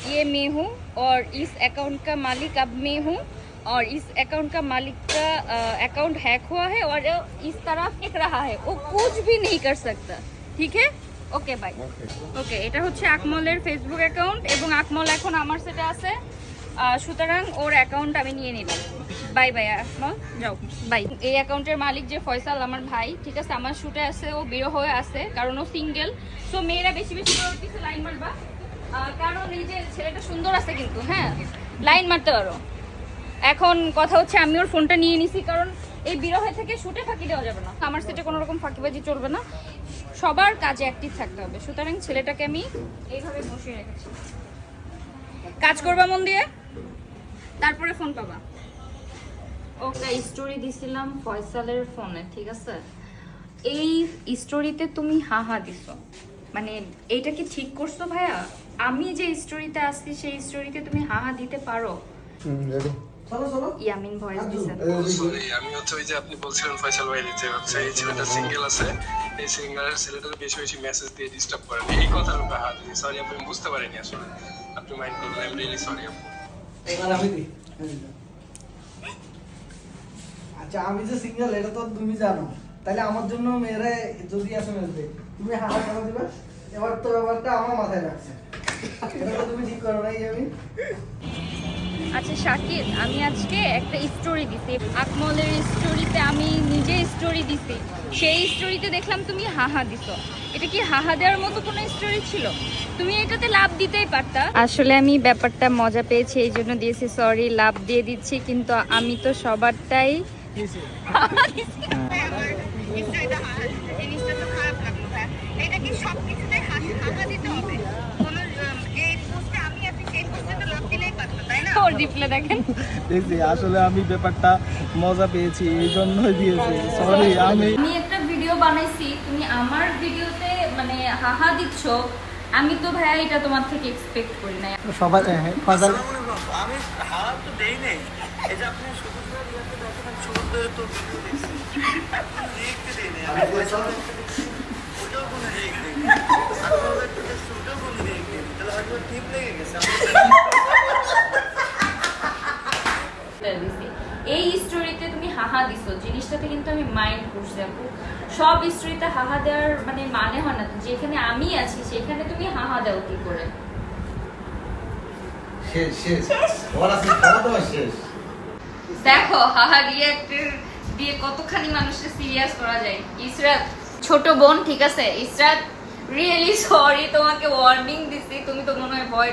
ये मैं हूँ और इस अकाउंट का मालिक अब मैं हूँ और इस अकाउंट का मालिक का अकाउंट हैक हुआ है और इस तरह फेंक रहा है, वो कुछ भी नहीं कर सकता। ठीक है, ওকে বাই। ওকে, এটা হচ্ছে আকমলের ফেসবুক অ্যাকাউন্ট এবং আকমল এখন আমার সাথে আছে, সুতরাং ওর অ্যাকাউন্ট আমি নিয়ে নিলাম। বাই বাই আকমল, যাও বাই। এই অ্যাকাউন্টের মালিক যে ফয়সাল আমার ভাই, ঠিক আছে, আমার শুটে আছে, ও বেরো হয়ে আছে কারণ ও সিঙ্গেল। সো মেয়েরা বেশি বেশি করে কিছু লাইন মারবা, কারণ এই যে ছেলেটা সুন্দর আছে কিন্তু, হ্যাঁ লাইন মারতে পারো। এখন কথা হচ্ছে আমি ওর ফোনটা নিয়ে নিছি কারণ এই বিরহে থেকে শুটে ফাঁকি দেওয়া যাবে না, আমার সেটে কোনো রকম ফাঁকিবাজি চলবে না, সবার কাজে অ্যাক্টিভ থাকতে হবে। সুতরাং ছেলেটাকে আমি এইভাবে বসিয়ে রেখেছি, কাজ করবা মন দিয়ে, তারপরে ফোন পাবা। ওকে, স্টোরি দিছিলাম ফয়সালের ফোনে, ঠিক আছে। এই স্টোরিতে তুমি হা হা দিছো, মানে এইটা কি ঠিক করছো ভাইয়া? আমি যে স্টোরিতে আসছি সেই স্টোরিতে তুমি হা হা দিতে পারো? ইয়ামিন ভয়েস দিছেন। সরি, আমি হচ্ছে ওই যে আপনি বলছিলেন ফয়সাল ভাই যে হচ্ছে এই ছেলেটা সিঙ্গেল আছে, এই সিঙ্গেল ছেলেটাকে বেশি বেশি মেসেজ দিয়ে ডিস্টার্ব করেন, এই কথার উপর হাত দিই। সরি আপনি বুঝতে পারিনি, আসলে আপনি মাইন্ড করলেন, আই এম রিয়েলি সরি আপু। এবার আমি দিই। আচ্ছা, আমি যে সিঙ্গেল এটা তো তুমি জানো, তাহলে আমার জন্য মেয়েরা যদি এসএমএস দেয় তুমি হা হা করে দিবা। এবার তো ব্যাপারটা আমার মাথায় রাখছে, এটা তো তুমি ঠিক করো নাই। আমি আচ্ছা শাকিব, আমি আজকে একটা স্টোরি দিছি, আকমলের স্টোরিতে আমি নিজে স্টোরি দিছি, সেই স্টোরিতে দেখলাম তুমি হাহা দিছো। এটা কি হাহা দেওয়ার মতো কোনো স্টোরি ছিল? তুমি এটাতে লাভ দিতেই পারতা। আসলে আমি ব্যাপারটা মজা পেয়েছি এই জন্য দিয়েছি, সরি লাভ দিয়ে দিচ্ছি, কিন্তু আমি তো সবারটাই হাহা দিছি। এটা কি সবকিছুতে হাহা দিতে হবে? কোনো যে পোস্টে আমি আপনি সেই পোস্টে লাভ দিলেই পারতো, তাই না? ওর রিপ্লাই দেখেন, দেখছি আসলে আমি ব্যাপারটা মজা পেয়েছি এই জন্যই দিয়েছি, সরি। আমি একটা ভিডিও বানাইছি, তুমি আমার ভিডিওতে মানে হাহা দিচ্ছ, আমি তো ভাইয়া এটা তোমার থেকে এক্সপেক্ট করি না। সবাই ফয়সাল আমি হাত তো দেই নাই, এই যে আপনি শুধু ইয়াতে দেখেন শুরু করে তো ভিডিও দেখছি, আপনি দেখতে দেই নাই, আমি ফয়সাল ওটাও কোনো রেক দেই না, আপনাদের তো শুরুটাও কোনো রেক দেই না, তাহলে হয়তো ঠিক লেগে গেছে। এই স্টোরিতে তুমি হাহা দিছো, জিনিসটাতে কিন্তু আমি মাইন্ড করছি আপু। সব স্টোরিতে হাহা দেওয়ার মানে হয় না, যেখানে আমি আছি সেখানে তুমি হাহা দাও কি করে? দেখো হাহা রিঅ্যাক্টর দিয়ে কতখানি মানুষকে সিরিয়াস করা যায়। ইসরাত ছোট বোন, ঠিক আছে, ইসরাত রিয়েলি সরি, তোমাকে ওয়ার্নিং দিছি, তুমি তো মনে হয় ভয়